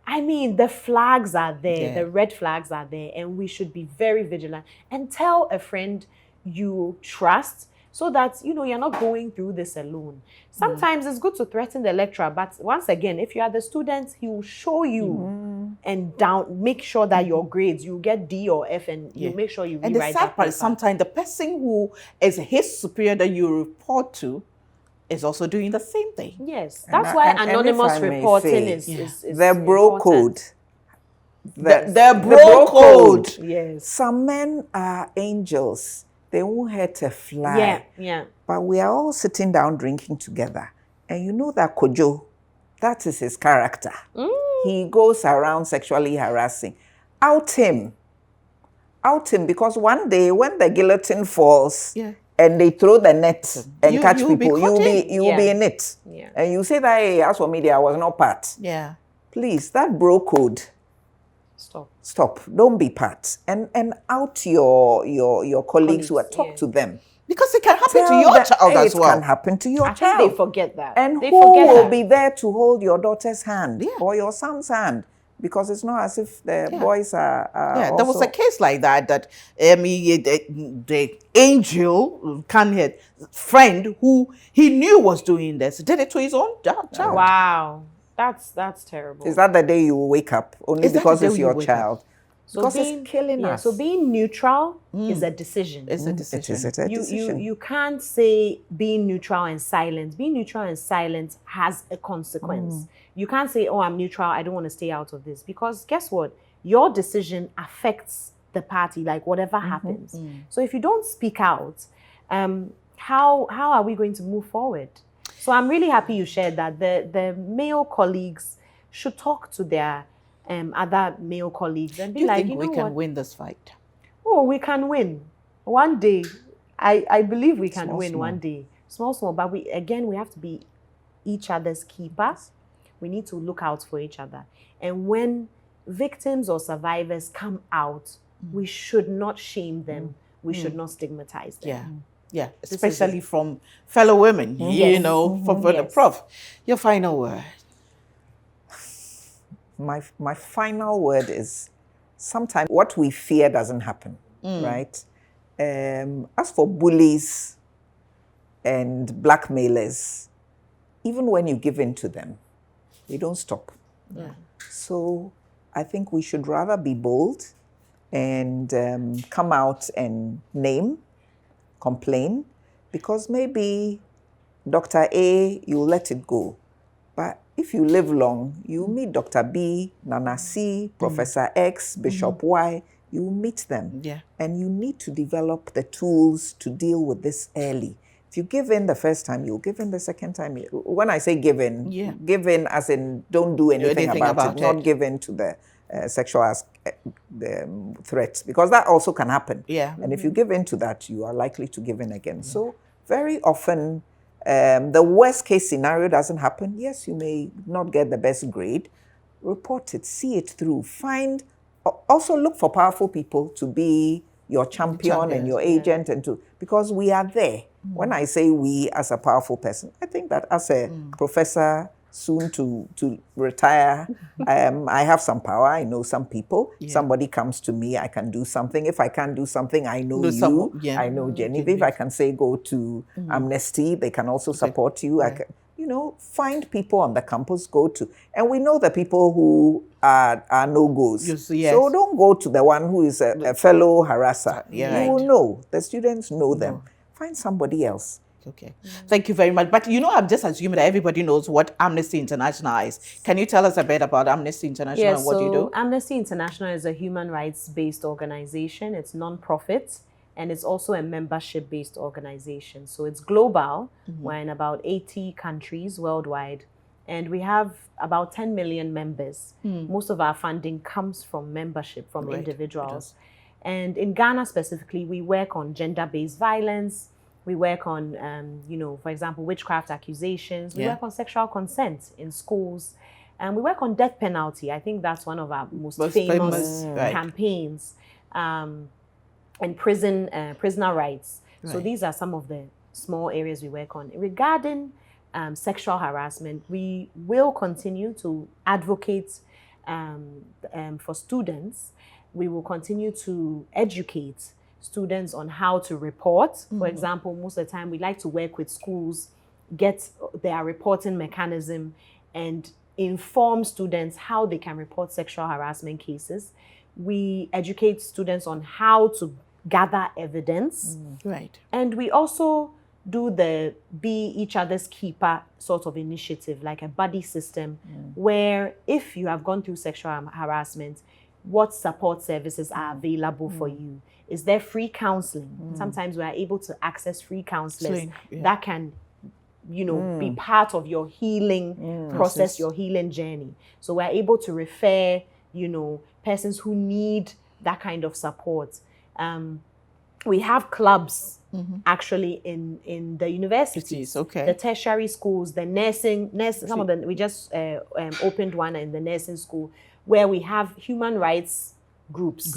Speaker 2: I mean, the flags are there. The red flags are there. And we should be very vigilant. And tell a friend you trust so that, you're not going through this alone. Sometimes it's good to threaten the lecturer. But once again, if you are the student, he will show you and make sure that your grades, you get D or F and you make sure you rewrite that.
Speaker 1: And the sad part is sometimes the person who is his superior that you report to is also doing the same thing.
Speaker 2: Yes, that's why anonymous reporting is
Speaker 3: the bro code.
Speaker 1: The bro code.
Speaker 2: Yes.
Speaker 3: Some men are angels. They won't hurt a fly.
Speaker 2: Yeah.
Speaker 3: But we are all sitting down drinking together. And you know that Kojo, that is his character. He goes around sexually harassing. Out him, because one day when the guillotine falls, and they throw the net and catch people, you'll be in it.
Speaker 2: Yeah.
Speaker 3: And you say that, hey, as for me, I was not part.
Speaker 1: Yeah.
Speaker 3: Please, that bro code. Stop. Don't be part. And out your colleagues who are talk to them.
Speaker 1: Because it can happen to your child as well.
Speaker 3: It can happen to your child.
Speaker 2: They forget that.
Speaker 3: And who will be there to hold your daughter's hand or your son's hand? Because it's not as if the boys are
Speaker 1: there was a case like that the angel friend who he knew was doing this did it to his own child.
Speaker 2: Wow. That's terrible.
Speaker 3: Is that the day you wake up only because it's your child?
Speaker 2: So
Speaker 3: because it's killing us.
Speaker 2: So being neutral is a decision.
Speaker 1: It's a decision.
Speaker 3: It is a decision.
Speaker 2: You can't say being neutral and silent. Being neutral and silent has a consequence. You can't say, oh, I'm neutral, I don't want to stay out of this. Because guess what? Your decision affects the party, like whatever happens. So if you don't speak out, how are we going to move forward? So I'm really happy you shared that. The male colleagues should talk to their other male colleagues and be like,
Speaker 1: we can win this fight?
Speaker 2: Oh, we can win. One day, I believe we can win one day. Small, but we have to be each other's keepers. We need to look out for each other. And when victims or survivors come out, we should not shame them. We should not stigmatize them.
Speaker 1: Yeah, especially from fellow women, from the Prof. Your final word.
Speaker 3: My final word is sometimes what we fear doesn't happen, right? As for bullies and blackmailers, even when you give in to them, they don't stop. So I think we should rather be bold and come out and name, complain, because maybe Dr. A, you let it go. But if you live long, you meet Dr. B, Nana C, Professor X, Bishop Y, you meet them. And you need to develop the tools to deal with this early. If you give in the first time, you'll give in the second time. When I say give in as in don't do anything about it, not give in to the sexual threats, because that also can happen. And if you give in to that, you are likely to give in again. So very often, the worst case scenario doesn't happen. Yes, you may not get the best grade. Report it, see it through. Also look for powerful people to be your champion and your agent, because we are there. When I say we as a powerful person, I think that as a professor soon to retire, I have some power. I know some people. Somebody comes to me, I can do something. If I can't do something, I know I know Genevieve. I can say go to Amnesty. They can also support you. I can, find people on the campus, go to. And we know the people who are no-goes. So don't go to the one who is a fellow harasser. You will know. The students know them. find somebody else.
Speaker 1: Okay. Thank you very much. But I'm just assuming that everybody knows what Amnesty International is. Can you tell us a bit about Amnesty International and what you do?
Speaker 2: Amnesty International is a human rights-based organization. It's non-profit, and it's also a membership-based organization. So it's global. We're in about 80 countries worldwide, and we have about 10 million members. Most of our funding comes from membership, from individuals. And in Ghana specifically, we work on gender-based violence. We work on, for example, witchcraft accusations. We work on sexual consent in schools. And we work on death penalty. I think that's one of our most famous campaigns. And prisoner rights. So these are some of the small areas we work on. Regarding sexual harassment, we will continue to advocate for students. We will continue to educate students on how to report. For example, most of the time we like to work with schools, get their reporting mechanism, and inform students how they can report sexual harassment cases. We educate students on how to gather evidence. And we also do the be each other's keeper sort of initiative, like a buddy system, where if you have gone through sexual harassment, what support services are available for you? Is there free counseling? Sometimes we are able to access free counselors that can, be part of your healing process, your healing journey. So we're able to refer, persons who need that kind of support. We have clubs actually in the universities, the tertiary schools, the nursing. Some of them, we just opened one in the nursing school, where we have human rights groups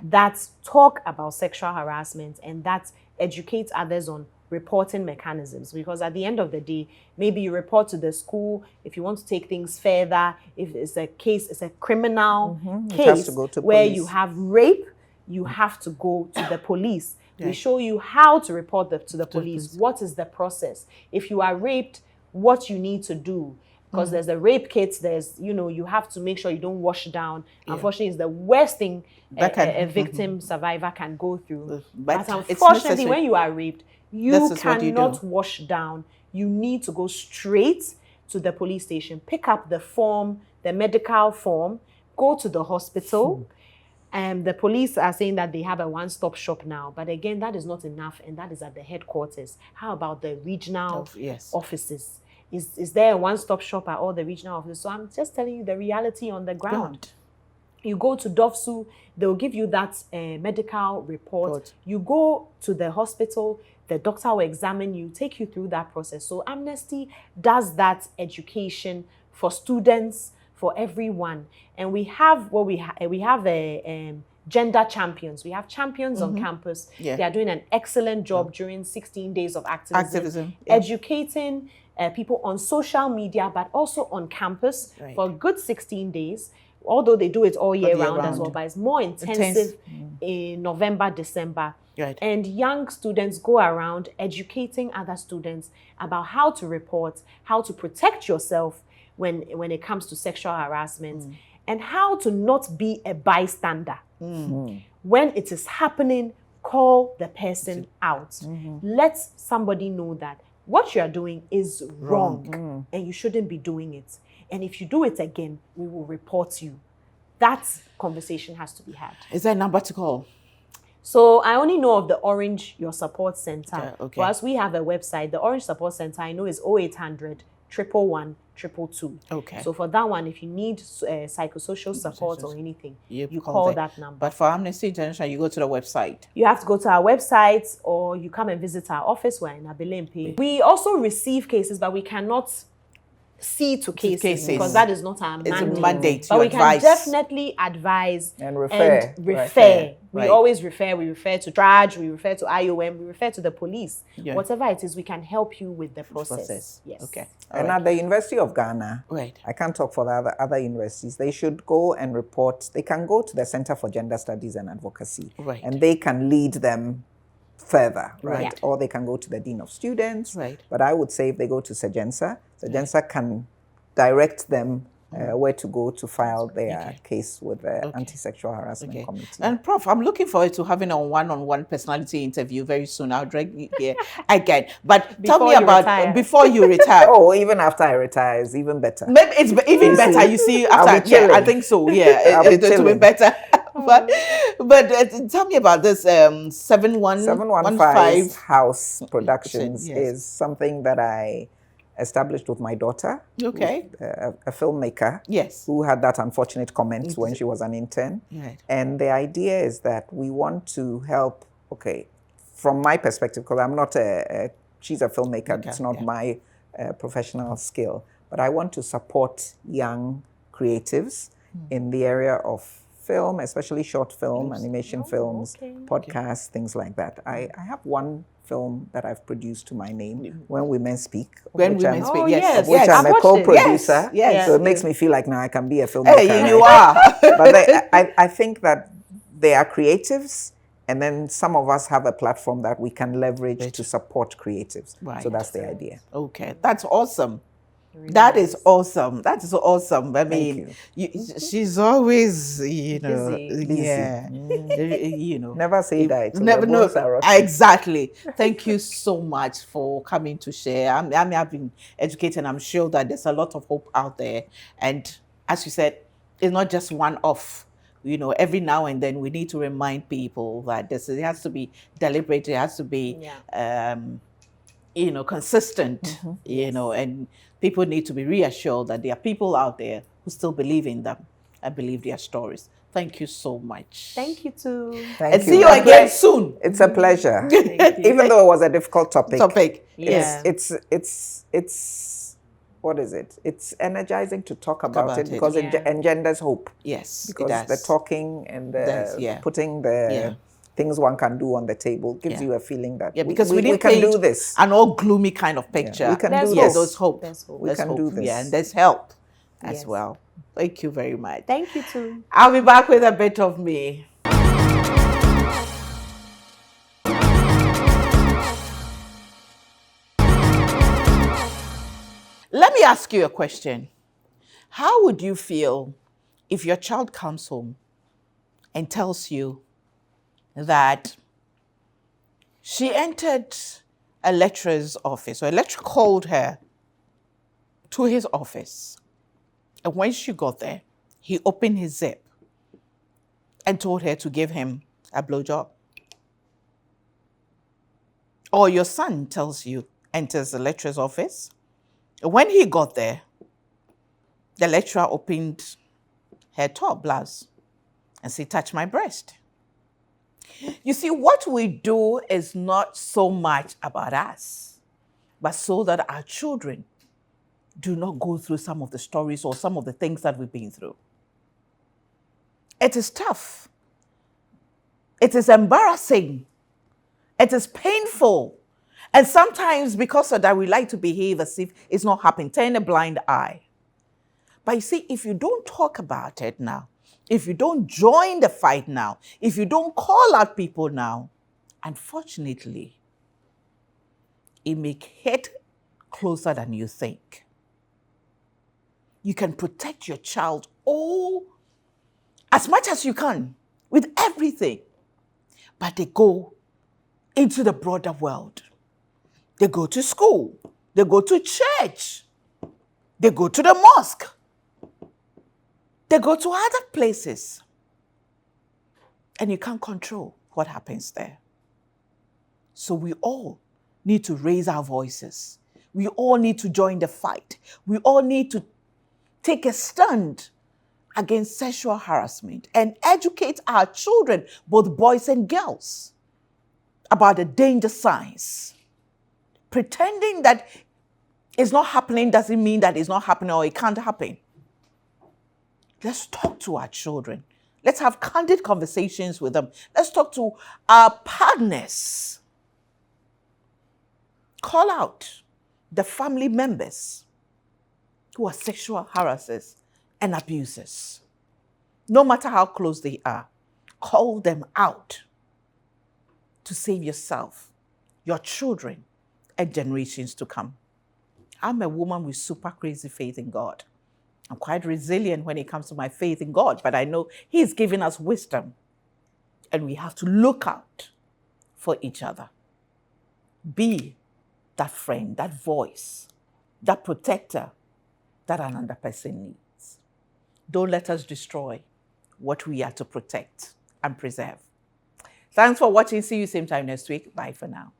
Speaker 2: that talk about sexual harassment and that educate others on reporting mechanisms. Because at the end of the day, maybe you report to the school if you want to take things further. If it's a case, it's a criminal case where you have rape, you have to go to the police. We show you how to report to the police. What is the process? If you are raped, what you need to do. Because there's a rape kit, there's, you have to make sure you don't wash down. Unfortunately, it's the worst thing a victim survivor can go through. But unfortunately, when you are raped, you cannot wash down. You need to go straight to the police station, pick up the form, the medical form, go to the hospital. The police are saying that they have a one-stop shop now. But again, that is not enough, and that is at the headquarters. How about the regional offices? Is there a one-stop shop at all the regional offices? So I'm just telling you the reality on the ground. You go to DOFSU, they'll give you that medical report. You go to the hospital, the doctor will examine you, take you through that process. So Amnesty does that education for students, for everyone. And we have gender champions. We have champions on campus. They are doing an excellent job during 16 days of activism. Educating people on social media, but also on campus for a good 16 days, although they do it all year round as well, but it's more intensive in November, December. And young students go around educating other students about how to report, how to protect yourself when it comes to sexual harassment, and how to not be a bystander. When it is happening, call the person out. Let somebody know that what you are doing is wrong and you shouldn't be doing it. And if you do it again, we will report you. That conversation has to be had.
Speaker 1: Is there a number to call?
Speaker 2: So I only know of the Orange Your Support Center. For us, we have a website. The Orange Support Center, I know, is 0800 111 222. So for that one, if you need psychosocial support or anything, you call that number.
Speaker 1: But for Amnesty International, you go to the website.
Speaker 2: You have to go to our website, or you come and visit our office. We're in Abelempe. We also receive cases, but we cannot see to cases because that is not our mandate. But we can definitely advise and refer. We always refer. We refer to Drudge, we refer to IOM, we refer to the police. Whatever it is, we can help you with the process. Yes.
Speaker 1: Okay.
Speaker 3: And at the University of Ghana, I can't talk for the other universities, they should go and report. They can go to the Center for Gender Studies and Advocacy, and they can lead them further, or they can go to the Dean of Students. But I would say if they go to Sejensa, Sejensa can direct them where to go to file their case with the Anti-Sexual Harassment Committee.
Speaker 1: And Prof, I'm looking forward to having a one-on-one personality interview very soon. I'll drag you here again. But tell me about before you retire.
Speaker 3: Oh, even after I retire is even better.
Speaker 1: Maybe it's even better. You see, after I think so. Yeah, it'll be better. But tell me about this
Speaker 3: 715 House Productions is something that I established with my daughter, a filmmaker, who had that unfortunate comment when she was an intern. And the idea is that we want to help, from my perspective, because I'm not she's a filmmaker, it's not my professional skill, but I want to support young creatives in the area of film, especially short film, animation films, podcasts, things like that. I have one film that I've produced to my name, When Women Speak.
Speaker 1: When Women Speak,
Speaker 3: yes. Which I'm a co-producer.
Speaker 1: Yes.
Speaker 3: So it makes me feel like now I can be a filmmaker.
Speaker 1: Hey, you are.
Speaker 3: But I think that they are creatives, and then some of us have a platform that we can leverage to support creatives. So that's the idea.
Speaker 1: Okay, that's awesome. That is awesome. That is awesome. I mean, she's always, busy.
Speaker 3: Never say that.
Speaker 1: Never know. Exactly. Thank you so much for coming to share. I've been educated, and I'm sure that there's a lot of hope out there. And as you said, it's not just one off. Every now and then we need to remind people that it has to be deliberate. It has to be, consistent. And people need to be reassured that there are people out there who still believe in them and believe their stories. Thank you so much.
Speaker 2: Thank you too.
Speaker 3: Thank you.
Speaker 1: See you again soon.
Speaker 3: It's a pleasure. Even though it was a difficult topic. It's what is it? It's energizing to talk about it because it engenders hope.
Speaker 1: Yes,
Speaker 3: because
Speaker 1: it does.
Speaker 3: The talking and putting the things one can do on the table gives you a feeling that
Speaker 1: because
Speaker 3: we can do this.
Speaker 1: An all gloomy kind of picture.
Speaker 3: We can do this.
Speaker 1: There's hope.
Speaker 3: We can do this.
Speaker 1: Yeah, and there's help as well. Thank you very much.
Speaker 2: Thank you too.
Speaker 1: I'll be back with a bit of me. Let me ask you a question. How would you feel if your child comes home and tells you that she entered a lecturer's office, or a lecturer called her to his office, and when she got there, he opened his zip and told her to give him a blowjob? Or your son tells you, enters the lecturer's office, when he got there, the lecturer opened her top blouse and said, "Touch my breast." You see, what we do is not so much about us, but so that our children do not go through some of the stories or some of the things that we've been through. It is tough. It is embarrassing. It is painful. And sometimes because of that, we like to behave as if it's not happening, turn a blind eye. But you see, if you don't talk about it now, if you don't join the fight now, if you don't call out people now, unfortunately, it may hit closer than you think. You can protect your child as much as you can with everything, but they go into the broader world. They go to school, they go to church, they go to the mosque, they go to other places, and you can't control what happens there. So we all need to raise our voices. We all need to join the fight. We all need to take a stand against sexual harassment and educate our children, both boys and girls, about the danger signs. Pretending that it's not happening doesn't mean that it's not happening or it can't happen. Let's talk to our children. Let's have candid conversations with them. Let's talk to our partners. Call out the family members who are sexual harassers and abusers. No matter how close they are, call them out to save yourself, your children, and generations to come. I'm a woman with super crazy faith in God. I'm quite resilient when it comes to my faith in God, but I know He's given us wisdom. And we have to look out for each other. Be that friend, that voice, that protector that another person needs. Don't let us destroy what we are to protect and preserve. Thanks for watching. See you same time next week. Bye for now.